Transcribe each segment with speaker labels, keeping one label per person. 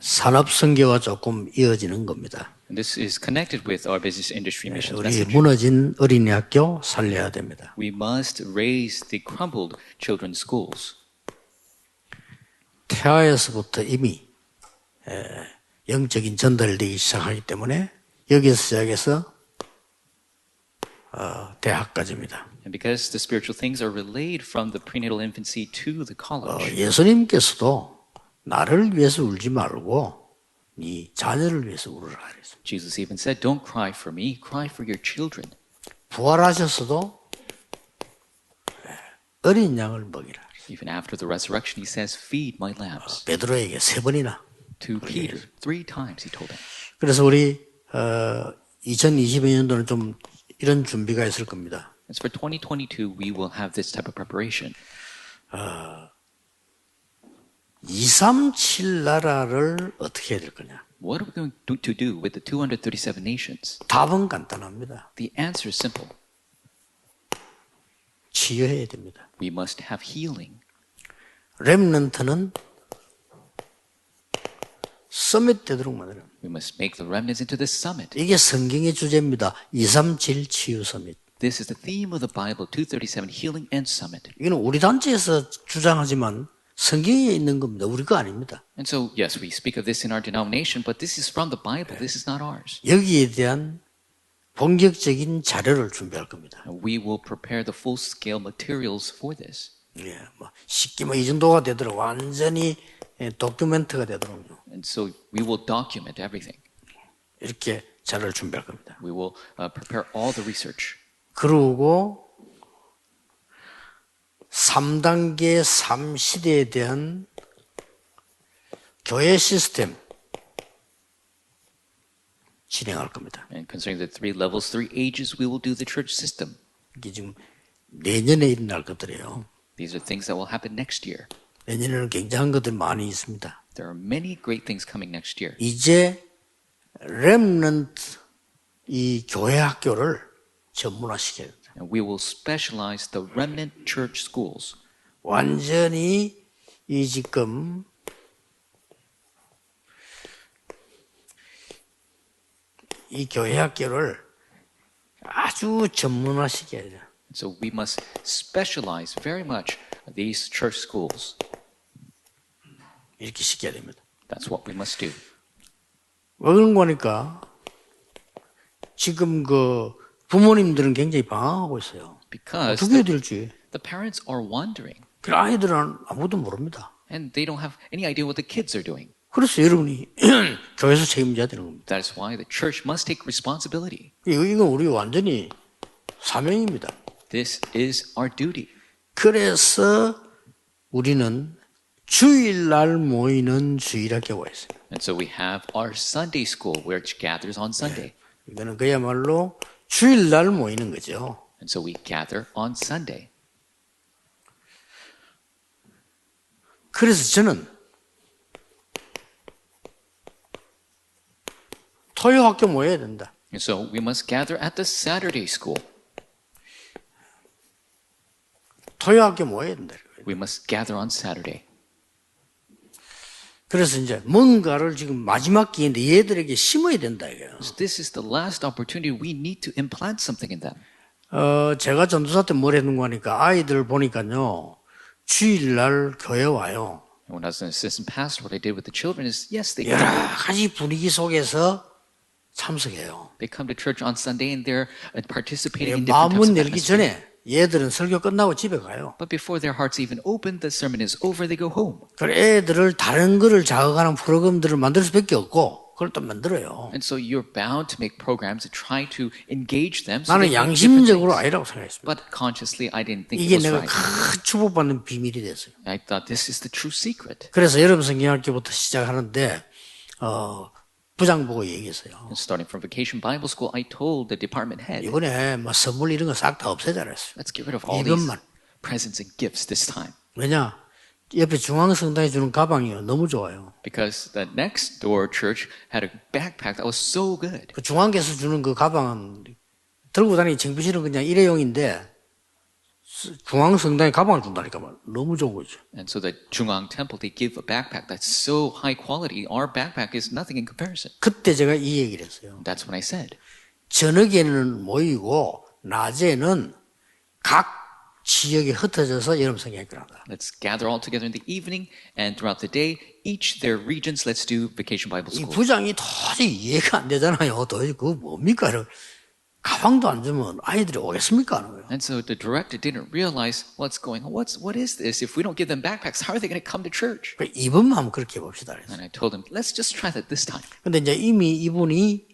Speaker 1: 산업 선교와 조금 이어지는 겁니다.
Speaker 2: And this is connected with our business industry mission
Speaker 1: 우리
Speaker 2: message.
Speaker 1: 무너진 어린이 학교 살려야 됩니다.
Speaker 2: We must raise the crumbled children's schools.
Speaker 1: 태아에서부터 이미 영적인 전달되기 시작하기 때문에 여기서 시작해서 대학까지입니다.
Speaker 2: And because the spiritual things are relayed from the prenatal infancy to the college.
Speaker 1: 예수님께서도 나를 위해서 울지 말고 네 자녀를 위해서 울으라 그랬어요.
Speaker 2: Jesus even said, don't cry for me, cry for your children.
Speaker 1: 부활하셨어도 어린 양을 먹이라.
Speaker 2: Even after the resurrection, he says, feed my lambs.
Speaker 1: 베드로에게 3번이나.
Speaker 2: To Peter, 3 times he told him.
Speaker 1: 그래서 우리 2022년도는 좀 이런 준비가 있을 겁니다.
Speaker 2: As for 2022, we will have this type of preparation.
Speaker 1: 237 나라를 어떻게 해야 될 거냐?
Speaker 2: What are we going to do with the 237 nations?
Speaker 1: 답은 간단합니다.
Speaker 2: The answer is simple.
Speaker 1: 치유해야 됩니다.
Speaker 2: We must have healing.
Speaker 1: 렘넌트는 서밋 되도록 만들어요.
Speaker 2: We must make the remnants into the summit.
Speaker 1: 이게 성경의 주제입니다. 237 치유 서밋.
Speaker 2: This is the theme of the Bible, 237, healing and summit.
Speaker 1: 이거는 우리 단체에서 주장하지만 성경에 있는 겁니다. 우리 거 아닙니다.
Speaker 2: And so, yes, we speak of this in our denomination, but this is from the Bible. This is not ours.
Speaker 1: 여기에 대한 본격적인 자료를 준비할 겁니다.
Speaker 2: And we will prepare the full-scale materials for this.
Speaker 1: 예, 쉽게 이 정도가 되도록 완전히 도큐멘트가 되도록
Speaker 2: And so we will document everything.
Speaker 1: 이렇게 자료를 준비할 겁니다.
Speaker 2: We will prepare all the research.
Speaker 1: 그리고 3단계 3시대에 대한 교회 시스템 진행할 겁니다.
Speaker 2: And concerning the 3 levels, 3 ages, we will do the church system.
Speaker 1: 이게 지금 내년에 일어날 것들이에요.
Speaker 2: These are things that will happen next year.
Speaker 1: 내년에는 굉장한 것들이 많이 있습니다.
Speaker 2: There are many great things coming next year.
Speaker 1: 이제 렘넌트 이 교회 학교를 전문화시켜야 된다.
Speaker 2: And we will specialize the remnant church schools.
Speaker 1: 완전히 이 지금 이 교회 학교를 아주 전문화시켜야 돼요.
Speaker 2: So we must specialize very much these church schools.
Speaker 1: 이렇게 시켜야 됩니다.
Speaker 2: That's what we must do.
Speaker 1: 왜 그런 거니까 지금 그 부모님들은 굉장히 방황하고 있어요.
Speaker 2: Because
Speaker 1: 어떻게 해야 될지.
Speaker 2: the parents are wondering.
Speaker 1: 그 아이들은 아무도 모릅니다.
Speaker 2: And they don't have any idea what the kids are doing.
Speaker 1: 그래서 여러분이 교회에서 책임져야 되는 겁니다.
Speaker 2: That is why the church must take responsibility.
Speaker 1: 이건 우리 완전히 사명입니다.
Speaker 2: This is our duty.
Speaker 1: 그래서 우리는 주일날 모이는 주일학교가 있어요.
Speaker 2: And so we have our Sunday school, which gathers on Sunday.
Speaker 1: 이거는 그야말로 주일날 모이는 거죠.
Speaker 2: And so we gather on Sunday.
Speaker 1: 그래서 저는 토요 학교 모여야 된다.
Speaker 2: And so we must gather at the Saturday school.
Speaker 1: 토요 학교 모여야 된다.
Speaker 2: We must gather on Saturday.
Speaker 1: 그래서 이제 뭔가를 지금 마지막 기회인데 얘들에게 심어야 된다 이거예요.
Speaker 2: So this is the last opportunity. We need to implant something in them.
Speaker 1: 제가 전도사 때 뭘 했는 거니까 아이들 보니까요. 주일날 교회 와요.
Speaker 2: And when I was an assistant pastor, what I did with the children is, yes, they
Speaker 1: 여러 가지 분위기 속에서 참석해요.
Speaker 2: come to church on Sunday and they're participating in different types
Speaker 1: 마음문
Speaker 2: of
Speaker 1: 열기
Speaker 2: atmosphere.
Speaker 1: 전에 얘들은 설교 끝나고 집에 가요.
Speaker 2: But before their hearts even open, the sermon is over, they go home.
Speaker 1: 그래 애들을 다른 거를 자극하는 프로그램들을 만들 수밖에 없고 그걸 또 만들어요.
Speaker 2: And so you're bound to make programs to try to engage them. So
Speaker 1: 나는
Speaker 2: they do different
Speaker 1: 양심적으로
Speaker 2: things.
Speaker 1: 아니라고 생각했습니다.
Speaker 2: But consciously, I didn't think
Speaker 1: 이게
Speaker 2: it was
Speaker 1: 내가
Speaker 2: right.
Speaker 1: 큰 축복받는 비밀이 됐어요.
Speaker 2: I thought this is the true secret.
Speaker 1: 그래서 여러분 성경학교부터 시작하는데 부장 보고 얘기했어요.
Speaker 2: And starting from Vacation Bible School, I told the department head,
Speaker 1: 이번에 뭐 선물 이런 거 싹 다 없애자 그랬어요.
Speaker 2: let's get rid of all these
Speaker 1: 이것만.
Speaker 2: presents and gifts this time.
Speaker 1: 왜냐? 옆에 중앙성당에 주는 가방이요. 너무 좋아요.
Speaker 2: Because the next door church had a backpack that was so good.
Speaker 1: 그 중앙에서 주는 그 가방은 들고 다니기 창피실은 그냥 일회용인데 중앙성당에 가방을 준다니까 말. 너무 좋은 거죠.
Speaker 2: And so the Jungang Temple, they give a backpack that's so high quality. Our backpack is nothing in comparison.
Speaker 1: 그때 제가 이 얘기를 했어요.
Speaker 2: That's when I said,
Speaker 1: 저녁에는 모이고 낮에는 각 지역에 흩어져서 여름 성경학교를 한다.
Speaker 2: let's gather all together in the evening, and throughout the day, each their regions, let's do Vacation Bible
Speaker 1: 이
Speaker 2: School.
Speaker 1: 부장이 도저히 이해가 안 되잖아요. 도대체 그거 뭡니까? 가방도 안 주면 아이들이 오겠습니까? 하는 거예요.
Speaker 2: And so the director didn't realize what's going on. What is this? If we don't give them backpacks, how are they going to come to church?
Speaker 1: 그러니까 이번만 한번 그렇게 해봅시다. 그래서.
Speaker 2: And I told him, let's just try that this time.
Speaker 1: 근데 이제 이미 이분이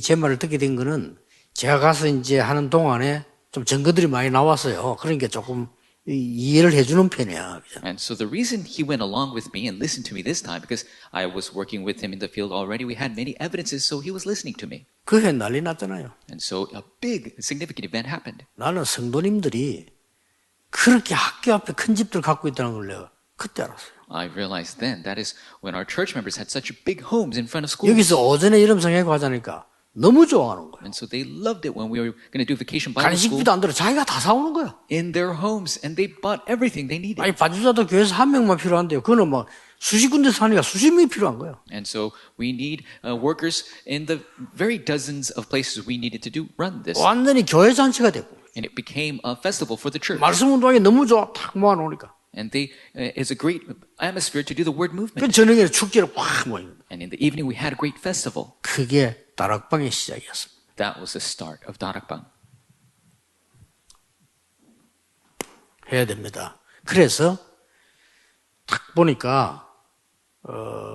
Speaker 1: 제 말을 듣게 된 거는 제가 가서 이제 하는 동안에 좀 증거들이 많이 나왔어요. 그러니까 조금 이해를 해주는 편이야. 그죠?
Speaker 2: And so the reason he went along with me and listened to me this time, because I was working with him in the field already, we had many evidences, so he was listening to me.
Speaker 1: 그 해 난리 났잖아요.
Speaker 2: And so a big, significant event happened.
Speaker 1: 나는 성도님들이 그렇게 학교 앞에 큰 집들 갖고 있다는 걸 내가 그때 알았어요.
Speaker 2: I realized then that is when our church members had such big homes in front of schools.
Speaker 1: 여기서 오전에 여름 성경학교 하자니까 너무 좋아하는 거예요.
Speaker 2: And so they loved it when we were going to do Vacation Bible School
Speaker 1: 간식비도 안 들어 자기가 다 사오는 거야.
Speaker 2: in their homes, and they bought everything they needed.
Speaker 1: 아니 반주자도 교회에서 한 명만 필요한데요. 그거는 막 수십 군데 사니까 수십 명이 필요한 거예요.
Speaker 2: And so we need workers in the very dozens of places we needed to run this.
Speaker 1: 완전히 교회 잔치가 되고
Speaker 2: And it became a festival for the church.
Speaker 1: 말씀 운동이 너무 좋아. 탁 모아놓으니까.
Speaker 2: And they is a great atmosphere to do the word
Speaker 1: 그
Speaker 2: movement.
Speaker 1: 저녁에 축제를 확 모입니다.
Speaker 2: And in the evening we had a great festival.
Speaker 1: 그게 다락방의 시작이었습니다.
Speaker 2: That was the start of Darakbang.
Speaker 1: 해야 됩니다. 그래서 딱 보니까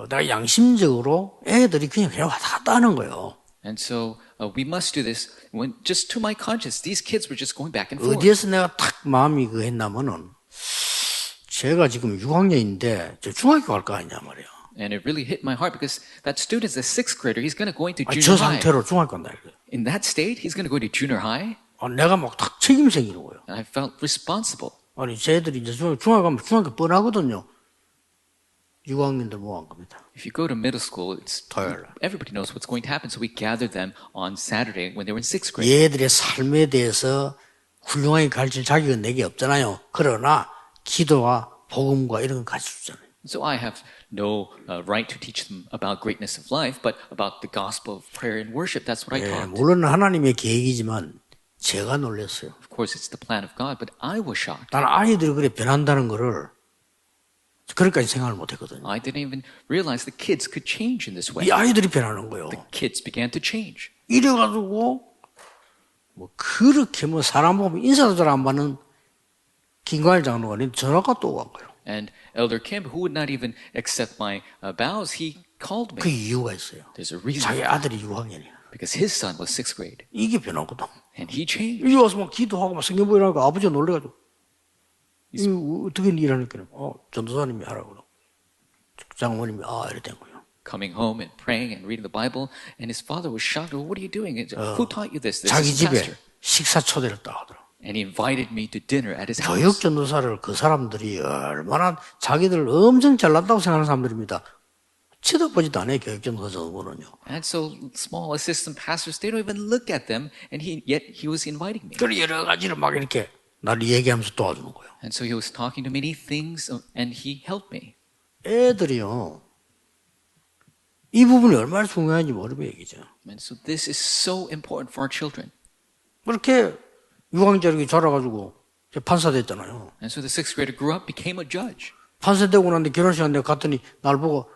Speaker 1: 내가 양심적으로 애들이 그냥 왔다 갔다 하는 거예요.
Speaker 2: And so we must do this. When just to my conscience, these kids were just going back and forth.
Speaker 1: 어디에서 내가 딱 마음이 그 했냐면은 제가 지금 6학년인데 저 중학교 갈 거 아니냐 말이에요.
Speaker 2: And it really hit my heart because that student's a sixth grader. He's going to go into
Speaker 1: 저
Speaker 2: junior high.
Speaker 1: 상태로 중학교 간다 이거예요.
Speaker 2: In that state, he's going to go to junior high.
Speaker 1: 내가 막 딱 책임 생기는 거예요.
Speaker 2: And I felt responsible.
Speaker 1: 아니 쟤들이 이제 중학교 가면 중학교 뻔하거든요. 6학년들 뭐 한 겁니다.
Speaker 2: If you go to middle school, it's
Speaker 1: 토요일 날.
Speaker 2: everybody knows what's going to happen. So we gathered them on Saturday when they were in sixth grade.
Speaker 1: 얘들의 삶에 대해서 훌륭하게 가르칠 자격은 내게 없잖아요. 그러나 기도와 복음과 이런 건 가르쳐주잖아요.
Speaker 2: So I have no right to teach them about greatness of life, but about the gospel of prayer and worship, that's what I taught.
Speaker 1: 물론 하나님의 계획이지만 제가 놀랐어요.
Speaker 2: Of course, it's the plan of God, but I was shocked.
Speaker 1: 나는 아이들이 그래 변한다는 거를 그렇게까지 생각을 못했거든요.
Speaker 2: I didn't even realize the kids could change in this way.
Speaker 1: 이 아이들이 변하는 거예요.
Speaker 2: The kids began to change.
Speaker 1: 이래가지고 뭐 그렇게 뭐 사람 보면 인사도 잘 안 받는 김광일 장로가 전화가 또 온 거예요.
Speaker 2: And Elder Kim, who would not even accept my bows, he called
Speaker 1: 그
Speaker 2: me.
Speaker 1: 이유가 있어요.
Speaker 2: There's a reason.
Speaker 1: 자기 아들이 6학년이야.
Speaker 2: Because his son was sixth grade,
Speaker 1: 이게 변하거든.
Speaker 2: and he changed.
Speaker 1: 여기 와서 막 기도하고 막 성경 보이라니까 아버지가 놀래가지고 이거 어떻게 일하니까 전도사님이 하라고 장모님이 이래 된 거예요.
Speaker 2: Coming home and praying and reading the Bible, and his father was shocked. Well, what are you doing? Who taught you this? This
Speaker 1: 자기
Speaker 2: is the
Speaker 1: 집에
Speaker 2: pastor.
Speaker 1: 식사 초대를 딱 하더라고.
Speaker 2: And he invited me to dinner at his
Speaker 1: 교육
Speaker 2: house.
Speaker 1: 전도사를 그 사람들이 얼마나 자기들 엄청 잘났다고 생각하는 사람들입니다. 쳐다보지도 않아요. 교육 전도사 전부는요.
Speaker 2: And so small assistant pastors, they don't even look at them, and yet he was inviting me.
Speaker 1: 그래 여러 가지를 막 이렇게 나를 얘기하면서 도와주는 거예요.
Speaker 2: And so he was talking to many things, and he helped me.
Speaker 1: 애들이요. 이 부분이 얼마나 중요한지 모르는 얘기죠.
Speaker 2: And so this is so important for our children.
Speaker 1: 그렇게 6학년짜리 자라가지고 판사 됐잖아요.
Speaker 2: And so the sixth grader grew up, became a judge.
Speaker 1: 판사 되고 났는데 결혼식 한데 갔더니 날 보고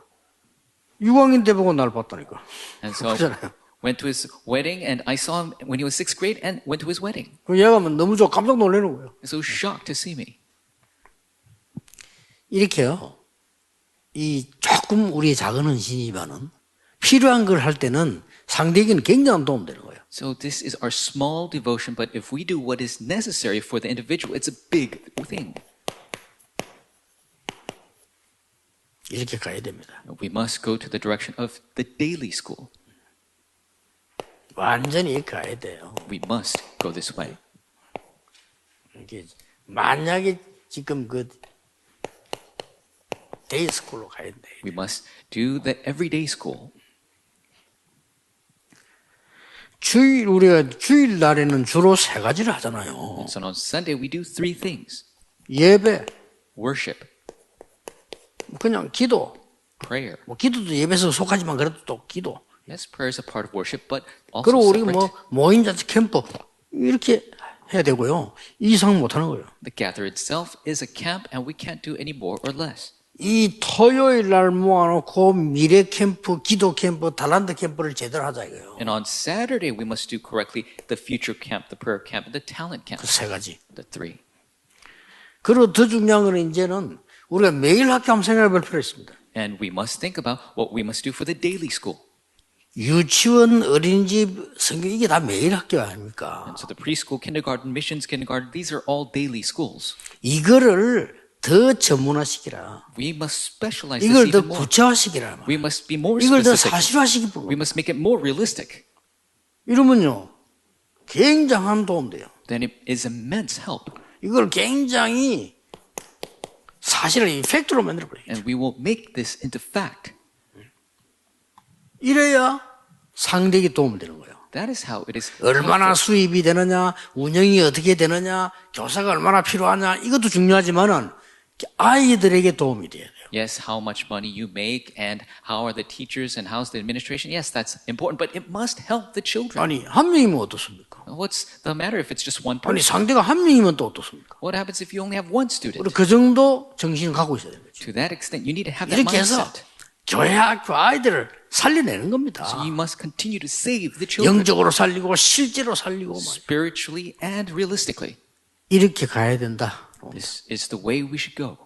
Speaker 1: 6학년 때 보고 날 봤다니까.
Speaker 2: And so
Speaker 1: 그렇잖아요.
Speaker 2: went to his wedding, and I saw him when he was sixth grade, and went to his wedding.
Speaker 1: 그 얘가 너무 좋아 깜짝 놀라는 거예요.
Speaker 2: And so shocked to see me.
Speaker 1: 이렇게요. 이 조금 우리의 작은 헌신이지만은 필요한 걸 할 때는 상대에게는 굉장한 도움 되는 거예요.
Speaker 2: So this is our small devotion, but if we do what is necessary for the individual, it's a big thing.
Speaker 1: 이렇게 가야 됩니다.
Speaker 2: We must go to the direction of the daily school.
Speaker 1: 완전히 가야 돼요.
Speaker 2: We must go this way.
Speaker 1: 이게 만약에 지금 그 데이스쿨로 가야 돼.
Speaker 2: We must do the everyday school.
Speaker 1: 우리가 주일 날에는 주로 세 가지를 하잖아요.
Speaker 2: So on Sunday, we do three things.
Speaker 1: 예배,
Speaker 2: Worship,
Speaker 1: 그냥 기도.
Speaker 2: prayer.
Speaker 1: 뭐 기도도 예배에서 속하지만 그래도 또 기도.
Speaker 2: Yes, prayer is a part of worship, but also
Speaker 1: 그리고 우리
Speaker 2: separate.
Speaker 1: 뭐 모임잔치 캠프 이렇게 해야 되고요. 이 이상 못 하는 거예요.
Speaker 2: The gather itself is a camp, and we can't do any more or less.
Speaker 1: 이 토요일 날 모아놓고 미래 캠프, 기도 캠프, 달란트 캠프를 제대로 하자 이거예요.
Speaker 2: And on Saturday, we must do correctly the future camp, the prayer camp, and the talent camp.
Speaker 1: 그 세 가지.
Speaker 2: The three.
Speaker 1: 그리고 더 중요한 거는 이제는 우리가 매일 학교 한번 생각해 볼 필요가 있습니다.
Speaker 2: And we must think about what we must do for the daily school.
Speaker 1: 유치원, 어린이집, 성경 이게 다 매일 학교 아닙니까?
Speaker 2: And so the preschool, kindergarten, missions, kindergarten, these are all daily schools.
Speaker 1: 이거를 더 전문화시키라.
Speaker 2: We must specialize this
Speaker 1: 이걸 더
Speaker 2: even more.
Speaker 1: 구체화시키라.
Speaker 2: We must be more
Speaker 1: 이걸 더
Speaker 2: specific.
Speaker 1: 사실화시키고
Speaker 2: We must make it more realistic.
Speaker 1: 이러면요 굉장한 도움 돼요.
Speaker 2: Then it is immense help.
Speaker 1: 이걸 굉장히 사실을 이 팩트로 만들어 버려요.
Speaker 2: And we will make this into fact.
Speaker 1: 이래야 상대에게 도움이 되는 거예요.
Speaker 2: That is how it is.
Speaker 1: 얼마나
Speaker 2: helpful.
Speaker 1: 수입이 되느냐, 운영이 어떻게 되느냐, 교사가 얼마나 필요하냐 이것도 중요하지만은 아이들에게 도움이 돼야 돼요.
Speaker 2: Yes, how much money you make and how are the teachers and how's the administration. Yes, that's important, but it must help the children.
Speaker 1: 아니 한 명이면 어떻습니까?
Speaker 2: What's the matter if it's just one
Speaker 1: 아니
Speaker 2: person?
Speaker 1: 상대가 한 명이면 또 어떻습니까?
Speaker 2: What happens if you only have one student?
Speaker 1: 우리 그 정도 정신을 갖고 있어야 되는 거죠.
Speaker 2: To that extent, you need to have that
Speaker 1: 이렇게 해서
Speaker 2: mindset.
Speaker 1: 교회 학교 아이들을 살려내는 겁니다.
Speaker 2: So you must continue to save the children
Speaker 1: 영적으로 살리고 실제로 살리고 말이에요.
Speaker 2: spiritually and realistically.
Speaker 1: 이렇게 가야 된다.
Speaker 2: This is the way we should go.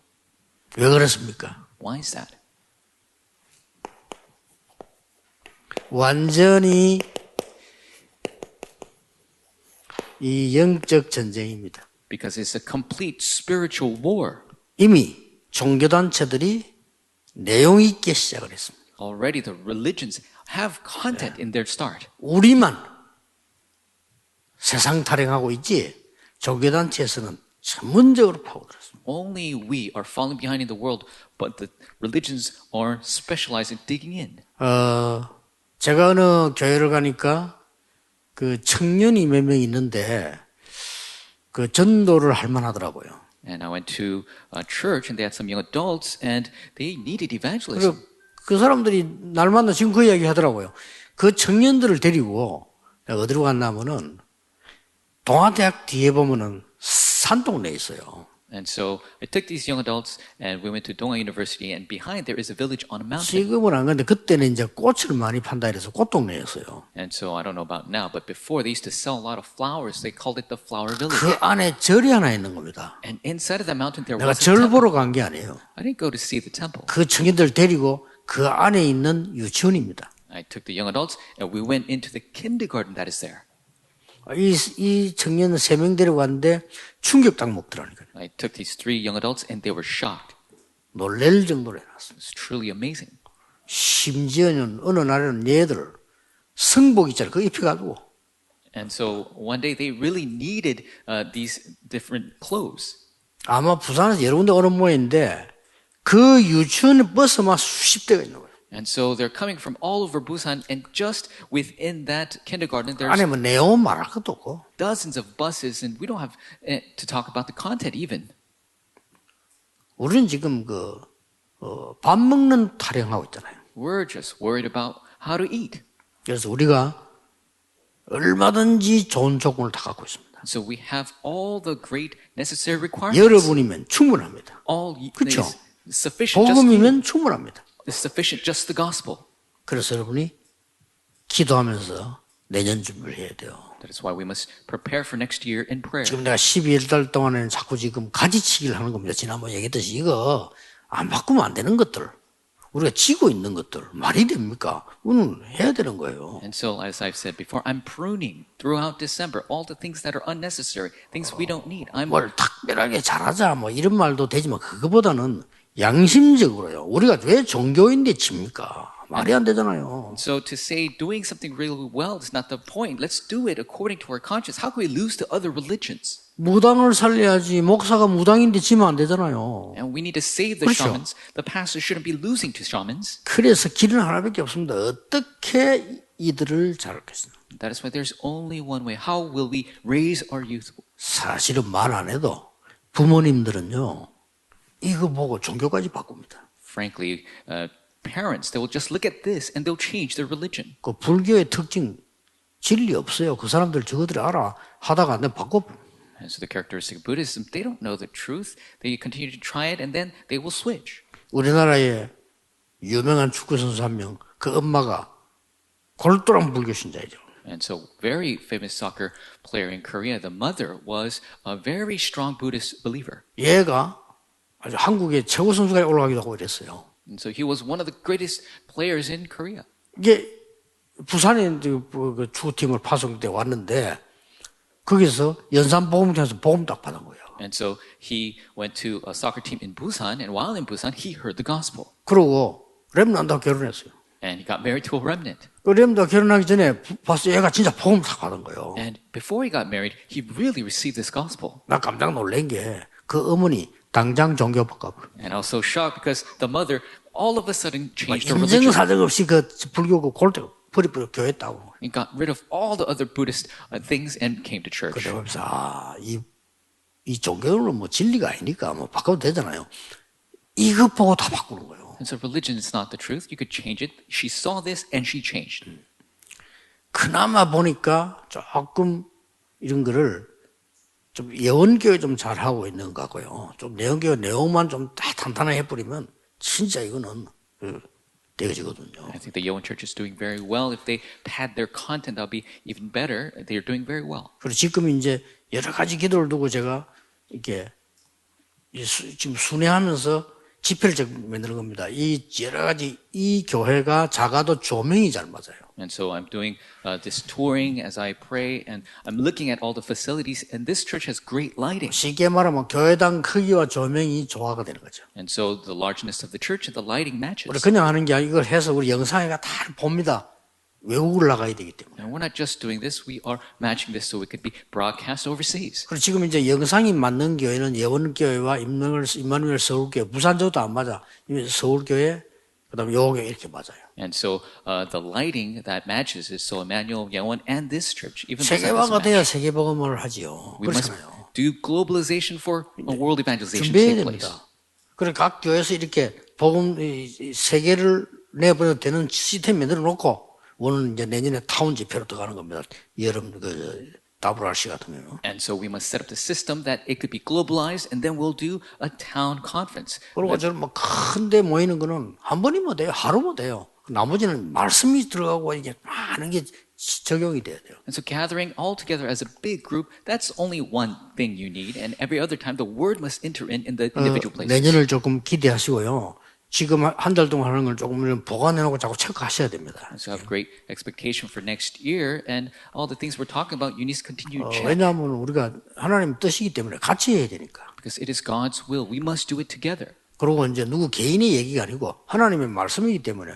Speaker 1: 왜 그렇습니까?
Speaker 2: Why is that?
Speaker 1: 완전히 이 영적 전쟁입니다.
Speaker 2: Because it's a complete spiritual war.
Speaker 1: 이미 종교단체들이 내용 있게 시작을 했습니다.
Speaker 2: Already the religions have content in their start.
Speaker 1: 우리만 세상 타령하고 있지 종교단체에서는 전문적으로 파고들었습니다.
Speaker 2: Only we are falling behind in the world, but the religions are specialized in digging in.
Speaker 1: 제가 어느 교회를 가니까 그 청년이 몇 명 있는데 그 전도를 할 만하더라고요.
Speaker 2: And I went to a church and they had some young adults and they needed evangelism.
Speaker 1: 그래서 그 사람들이 날마다 지금 그 이야기 하더라고요. 그 청년들을 데리고 내가 어디로 갔냐면은 동아대학 뒤에 보면은 산동네에 있어요.
Speaker 2: And so I took these young adults and we went to Dongha University and behind there is a village on a mountain.
Speaker 1: 지금은 안 가는데 그때는 이제 꽃을 많이 판다 이래서 꽃동네였어요.
Speaker 2: And so I don't know about now, but before they used to sell a lot of flowers. They called it the flower village.
Speaker 1: 그 안에 절이 하나 있는 겁니다.
Speaker 2: And inside of that mountain there
Speaker 1: 내가
Speaker 2: was a
Speaker 1: 절
Speaker 2: temple.
Speaker 1: 보러 간 게 아니에요.
Speaker 2: I didn't go to see the temple.
Speaker 1: 그 청년들 데리고 그 안에 있는 유치원입니다.
Speaker 2: I took the young adults and we went into the kindergarten that is there.
Speaker 1: 이 청년 3명 데려갔는데 충격당 먹더라니까요.
Speaker 2: I took these three young adults and they were shocked.
Speaker 1: 놀랄 정도로 해놨어요.
Speaker 2: It's truly amazing.
Speaker 1: 심지어는 어느 날에는 얘들 성복 있잖아요. 그거 입혀가지고
Speaker 2: And so one day they really needed these different clothes.
Speaker 1: 아마 부산에서 여러 군데 오는 모양인데 그 유치원 버스만 수십 대가 있는 거예요.
Speaker 2: And so they're coming from all over Busan, and just within that kindergarten, there's
Speaker 1: 안에 뭐 내용 말할 것도 없고
Speaker 2: dozens of buses, and we don't have to talk about the content even.
Speaker 1: 우리는 지금 밥 먹는 타령하고 있잖아요.
Speaker 2: We're just worried about how to eat.
Speaker 1: 그래서 우리가 얼마든지 좋은 조건을 다 갖고 있습니다.
Speaker 2: So we have all the great necessary requirements.
Speaker 1: 여러분이면 충분합니다.
Speaker 2: All
Speaker 1: 그쵸?
Speaker 2: is sufficient. Just
Speaker 1: 복음이면 충분합니다.
Speaker 2: is sufficient. Just the gospel.
Speaker 1: 그래서 여러분이 기도하면서 내년 준비를 해야 돼요.
Speaker 2: That is why we must prepare for next year in prayer.
Speaker 1: 지금 내가 12달 동안에는 자꾸 지금 가지치기를 하는 겁니다. 지난번에 얘기했듯이 이거 안 바꾸면 안 되는 것들, 우리가 지고 있는 것들 말이 됩니까? 오늘 해야 되는 거예요.
Speaker 2: And so, as I've said before, I'm pruning throughout December all the things that are unnecessary, things we don't need. I'm
Speaker 1: 뭘 특별하게 잘하자 뭐 이런 말도 되지만 그거보다는 양심적으로요. 우리가 왜 종교인데 칩니까? 말이 안 되잖아요.
Speaker 2: So to say doing something really well is not the point. Let's do it according to our conscience. How can we lose to other religions?
Speaker 1: 무당을 살려야지 목사가 무당인데 지면 안 되잖아요.
Speaker 2: And we need to save the
Speaker 1: 그렇죠.
Speaker 2: shamans. The pastors shouldn't be losing to shamans.
Speaker 1: 그래서 길은 하나밖에 없습니다. 어떻게 이들을 자르겠습니다.
Speaker 2: That is why there's only one way. How will we raise our youth?
Speaker 1: 사실은 말 안 해도 부모님들은요, 이거 보고 종교까지 바꿉니다.
Speaker 2: Frankly, parents, they will just look at this and they'll change their religion.
Speaker 1: 그 불교의 특징, 진리 없어요. 그 사람들 저거들이 알아. 하다가 안 되면 바꿔.
Speaker 2: And so the characteristic of Buddhism, they don't know the truth. They continue to try it and then they will switch.
Speaker 1: 우리나라에 유명한 축구 선수 한 명, 그 엄마가 골똘한 불교 신자이죠.
Speaker 2: And so very famous soccer player in Korea, the mother was a very strong Buddhist believer.
Speaker 1: 얘가 아주 한국의 최고 선수가 올라가기도 하고 이랬어요.
Speaker 2: And so he was one of the greatest players in Korea.
Speaker 1: 이게 부산에 그 축구팀을 파송돼 왔는데 거기서 연산보험팀에서 보험 딱 받은 거예요.
Speaker 2: And so he went to a soccer team in Busan, and while in Busan, he heard the gospel.
Speaker 1: 그러고 렘넌트하고 결혼했어요.
Speaker 2: And he got married to a remnant.
Speaker 1: 그 렘넌트 결혼하기 전에 봤어. 얘가 진짜 보험 딱 받은 거예요.
Speaker 2: And before he got married, he really received this gospel.
Speaker 1: 나 깜짝 놀란 게 그 어머니 당장 종교 바꿔버려.
Speaker 2: And I was so shocked because the mother all of a sudden changed her religion
Speaker 1: 인증사정 없이 그 불교 그 골대 버리버려 교회했다고.
Speaker 2: and got rid of all the other Buddhist things and came to church.
Speaker 1: 그러면서 이 종교는 뭐 진리가 아니니까 뭐 바꿔도 되잖아요. 이것 보고 다 바꾸는 거예요.
Speaker 2: And so religion is not the truth. You could change it. She saw this and she changed.
Speaker 1: 그나마 보니까 조금 이런 거를 좀 예원교회 좀 잘하고 있는 것 같고요. 좀 예원교회 내용만 좀 다 탄탄하게 해버리면 진짜 이거는 되어지거든요.
Speaker 2: I think the Yoan Church is doing very well. If they pad their content, that'll be even better. They're doing very well.
Speaker 1: 그리고 지금 이제 여러 가지 기도를 두고 제가 이렇게 지금 순회하면서 집회를 지금 만드는 겁니다. 이 여러 가지 이 교회가 작아도 조명이 잘 맞아요.
Speaker 2: And so I'm doing this touring as I pray, and I'm looking at all the facilities. And this church has great lighting.
Speaker 1: 쉽게 말하면 교회당 크기와 조명이 조화가 되는 거죠.
Speaker 2: And so the largeness of the church and the lighting
Speaker 1: 우리
Speaker 2: matches.
Speaker 1: 그냥 하는 게 아니고 이걸 해서 우리 영상회가 다 봅니다. 외국을 나가야 되기 때문에.
Speaker 2: And we're not just doing this, we are matching this so it could be broadcast overseas.
Speaker 1: 그리고 지금 이제 영상이 맞는 교회는 예원교회와 임마누엘 서울교회, 부산저도 안 맞아. 서울교회, 그다음에 요교회 이렇게 맞아요.
Speaker 2: And so the lighting that matches is so Emmanuel, Yeowon, and this church. Even
Speaker 1: 세계화가 돼야 세계복음을 하지요.
Speaker 2: we must
Speaker 1: 그렇잖아요.
Speaker 2: do globalization for a world evangelization to
Speaker 1: 준비해야
Speaker 2: take place.
Speaker 1: 됩니다. 그래 각 교회에서 이렇게 복음 이 세계를 내버려도 되는 시스템 만들어 놓고 오늘 이제 내년에 타운 집회로 들어가는 겁니다. 여름 그 WRC 같으면.
Speaker 2: And so we must set up the system that it could be globalized, and then we'll do a town conference.
Speaker 1: 그리고 저는 뭐 큰데 모이는 거는 한 번이면 돼요. 하루면 돼요. 나머지는 말씀이 들어가고 이게 많은 게 적용이 돼야 돼요.
Speaker 2: And so gathering all together as a big group, that's only one thing you need. And every other time, the word must enter in the individual places.
Speaker 1: 내년을 조금 기대하시고요. 지금 한 달 동안 하는 걸 조금 보관해놓고 자꾸 체크하셔야 됩니다.
Speaker 2: And so I have great expectation for next year. And all the things we're talking about, you need to continue to check.
Speaker 1: 왜냐하면 우리가 하나님 뜻이기 때문에 같이 해야 되니까.
Speaker 2: Because it is God's will. We must do it together.
Speaker 1: 그리고 이제 누구 개인의 얘기가 아니고 하나님의 말씀이기 때문에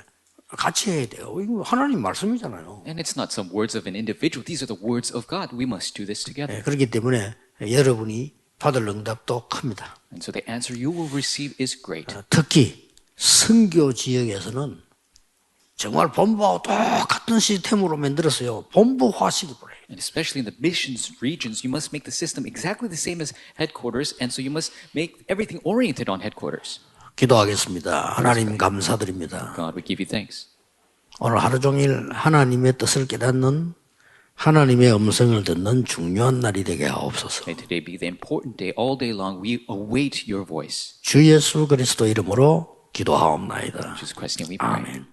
Speaker 1: 같이 해야 돼요. 이거 하나님 말씀이잖아요.
Speaker 2: And it's not some words of an individual. These are the words of God. We must do this together.
Speaker 1: 네, 그렇기 때문에 여러분이 받을 응답도 큽니다.
Speaker 2: And so the answer you will receive is great.
Speaker 1: 특히 선교 지역에서는 정말 본부하고 똑같은 시스템으로 만들었어요. 본부화시키고 그래요.
Speaker 2: And especially in the missions regions, you must make the system exactly the same as headquarters. And so you must make everything oriented on headquarters.
Speaker 1: 기도하겠습니다. 하나님 감사드립니다.
Speaker 2: God, we give you thanks.
Speaker 1: 오늘 하루 종일 하나님의 뜻을 깨닫는 하나님의 음성을 듣는 중요한 날이 되게 하옵소서.
Speaker 2: May today be the important day. All day long, we await your voice.
Speaker 1: 주 예수 그리스도 이름으로 기도하옵나이다.
Speaker 2: In Jesus Christ's name we pray.
Speaker 1: 아멘.